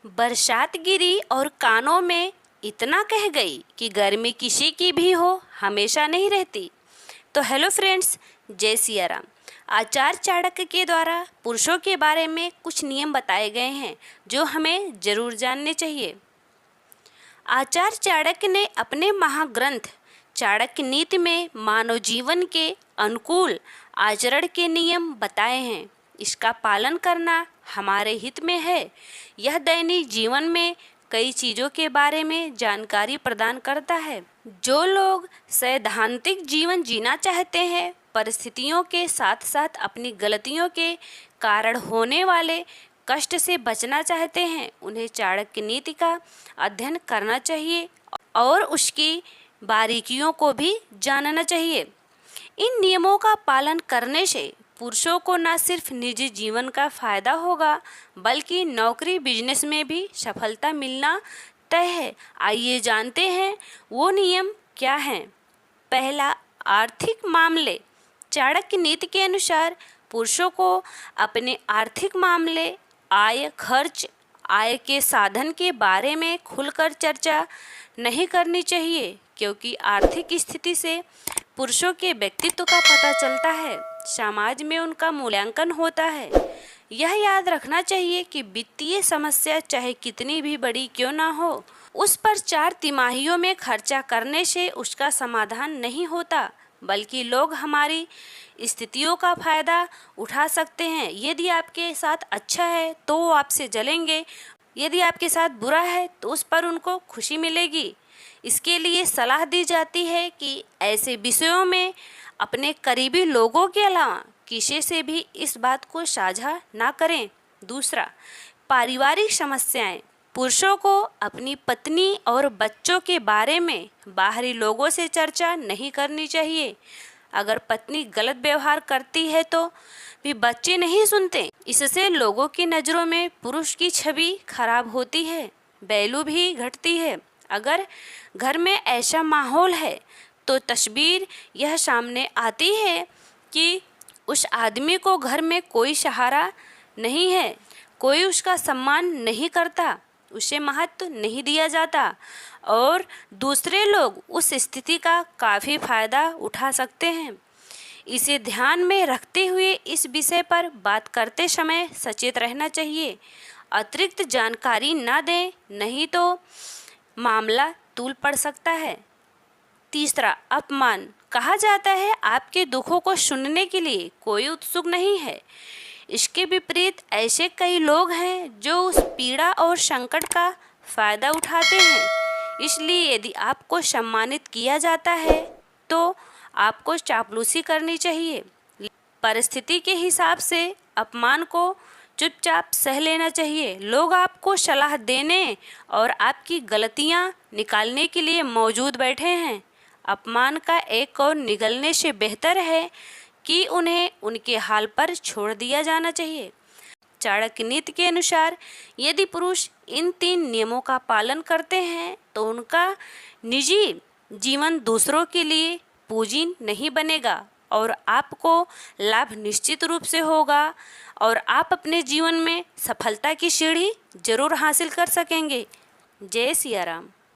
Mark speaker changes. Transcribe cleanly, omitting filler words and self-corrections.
Speaker 1: बरसात गिरी और कानों में इतना कह गई कि गर्मी किसी की भी हो हमेशा नहीं रहती। तो हेलो फ्रेंड्स, जय सिया राम। आचार्य चाणक्य के द्वारा पुरुषों के बारे में कुछ नियम बताए गए हैं जो हमें जरूर जानने चाहिए। आचार्य चाणक्य ने अपने महाग्रंथ चाणक्य नीति में मानव जीवन के अनुकूल आचरण के नियम बताए हैं। इसका पालन करना हमारे हित में है। यह दैनिक जीवन में कई चीज़ों के बारे में जानकारी प्रदान करता है। जो लोग सैद्धांतिक जीवन जीना चाहते हैं, परिस्थितियों के साथ साथ अपनी गलतियों के कारण होने वाले कष्ट से बचना चाहते हैं, उन्हें चाणक्य नीति का अध्ययन करना चाहिए और उसकी बारीकियों को भी जानना चाहिए। इन नियमों का पालन करने से पुरुषों को न सिर्फ निजी जीवन का फायदा होगा बल्कि नौकरी बिजनेस में भी सफलता मिलना तय है। आइए जानते हैं वो नियम क्या हैं। पहला, आर्थिक मामले। चाणक्य नीति के अनुसार पुरुषों को अपने आर्थिक मामले, आय, खर्च, आय के साधन के बारे में खुलकर चर्चा नहीं करनी चाहिए, क्योंकि आर्थिक स्थिति से पुरुषों के व्यक्तित्व का पता चलता है, समाज में उनका मूल्यांकन होता है। यह याद रखना चाहिए कि वित्तीय समस्या चाहे कितनी भी बड़ी क्यों ना हो, उस पर 4 तिमाहियों में खर्चा करने से उसका समाधान नहीं होता, बल्कि लोग हमारी स्थितियों का फायदा उठा सकते हैं। यदि आपके साथ अच्छा है तो वो आपसे जलेंगे, यदि आपके साथ बुरा है तो उस पर उनको खुशी मिलेगी। इसके लिए सलाह दी जाती है कि ऐसे विषयों में अपने करीबी लोगों के अलावा किसी से भी इस बात को साझा ना करें। दूसरा, पारिवारिक समस्याएं। पुरुषों को अपनी पत्नी और बच्चों के बारे में बाहरी लोगों से चर्चा नहीं करनी चाहिए। अगर पत्नी गलत व्यवहार करती है तो भी बच्चे नहीं सुनते। इससे लोगों की नज़रों में पुरुष की छवि खराब होती है, वैल्यू भी घटती है। अगर घर में ऐसा माहौल है तो तस्वीर यह सामने आती है कि उस आदमी को घर में कोई सहारा नहीं है, कोई उसका सम्मान नहीं करता, उसे महत्व नहीं दिया जाता और दूसरे लोग उस स्थिति का काफ़ी फ़ायदा उठा सकते हैं। इसे ध्यान में रखते हुए इस विषय पर बात करते समय सचेत रहना चाहिए। अतिरिक्त जानकारी ना दें, नहीं तो मामला तूल पड़ सकता है। तीसरा, अपमान। कहा जाता है आपके दुखों को सुनने के लिए कोई उत्सुक नहीं है। इसके विपरीत ऐसे कई लोग हैं जो उस पीड़ा और संकट का फायदा उठाते हैं। इसलिए यदि आपको सम्मानित किया जाता है तो आपको चापलूसी करनी चाहिए। परिस्थिति के हिसाब से अपमान को चुपचाप सह लेना चाहिए। लोग आपको सलाह देने और आपकी गलतियां निकालने के लिए मौजूद बैठे हैं। अपमान का एक और निगलने से बेहतर है कि उन्हें उनके हाल पर छोड़ दिया जाना चाहिए। चाणक्य नीति के अनुसार यदि पुरुष इन 3 नियमों का पालन करते हैं तो उनका निजी जीवन दूसरों के लिए पूंजी नहीं बनेगा और आपको लाभ निश्चित रूप से होगा और आप अपने जीवन में सफलता की सीढ़ी जरूर हासिल कर सकेंगे। जय सिया राम।